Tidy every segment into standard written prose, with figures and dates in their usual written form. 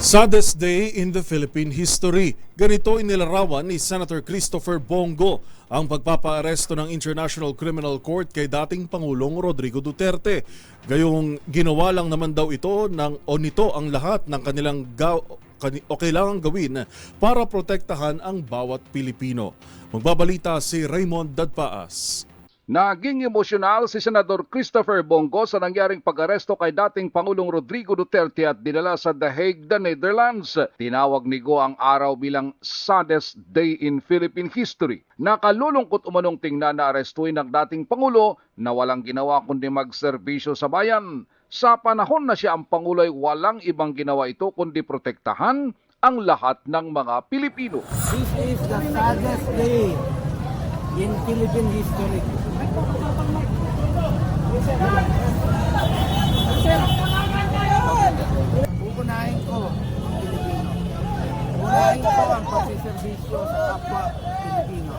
Saddest day in the Philippine history. Ganito inilarawan ni Senator Christopher Bongo ang pagpapaaresto ng International Criminal Court kay dating Pangulong Rodrigo Duterte. Gayong ginawa lang naman daw ito nito ang lahat ng kailangang gawin para protektahan ang bawat Pilipino. Magbabalita si Raymond Dadpaas. Naging emosyonal si Senador Christopher Bongo sa nangyaring pag-aresto kay dating Pangulong Rodrigo Duterte at dinala sa The Hague, the Netherlands. Tinawag ni Go ang araw bilang saddest day in Philippine history. Nakalulungkot umanong tingnan na arestuin ng dating Pangulo na walang ginawa kundi magserbisyo sa bayan. Sa panahon na siya ang Pangulo ay walang ibang ginawa ito kundi protektahan ang lahat ng mga Pilipino. This is the saddest day in Philippine history. Pupunahin ko ang Pilipino. Pupunahin ko ang pagsiservisyo sa kapwa Pilipino.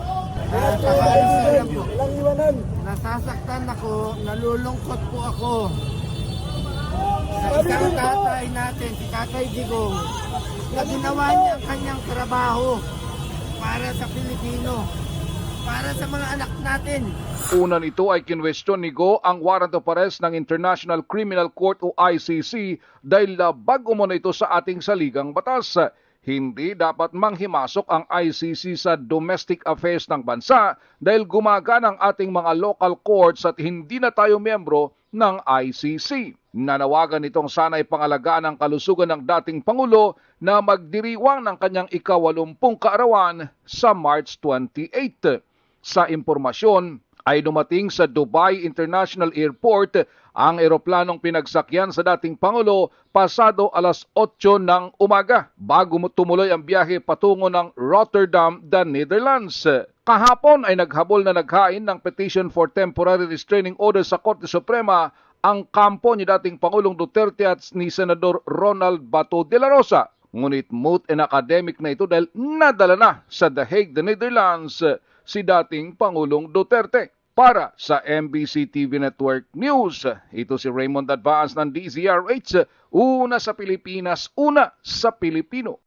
Dahil pag-alis na lang po, nasasaktan ako, nalulungkot po ako sa isang tatay natin, si Tatay Digong, na ginawa niya ang kanyang trabaho para sa Pilipino, para sa mga anak natin. Una nito ay kinwestiyon ni Go ang warrant of arrest ng International Criminal Court o ICC dahil labag umano ito sa ating saligang batas. Hindi dapat manghimasok ang ICC sa domestic affairs ng bansa dahil gumagana ang ating mga local courts at hindi na tayo miyembro ng ICC. Nanawagan itong sana'y pangalagaan ang kalusugan ng dating Pangulo na magdiriwang ng kanyang ika-80 kaarawan sa March 28. Sa impormasyon ay dumating sa Dubai International Airport ang eroplanong pinagsakyan sa dating Pangulo pasado alas 8 ng umaga bago tumuloy ang biyahe patungo ng Rotterdam, the Netherlands. Kahapon ay naghabol na naghain ng petition for temporary restraining order sa Korte Suprema ang kampo ni dating Pangulong Duterte at ni Senador Ronald Bato de la Rosa. Ngunit moot and academic na ito dahil nadala na sa The Hague, the Netherlands si dating Pangulong Duterte. Para sa MBC TV Network News, ito si Raymond Dadpaas ng DZRH, una sa Pilipinas, una sa Pilipino.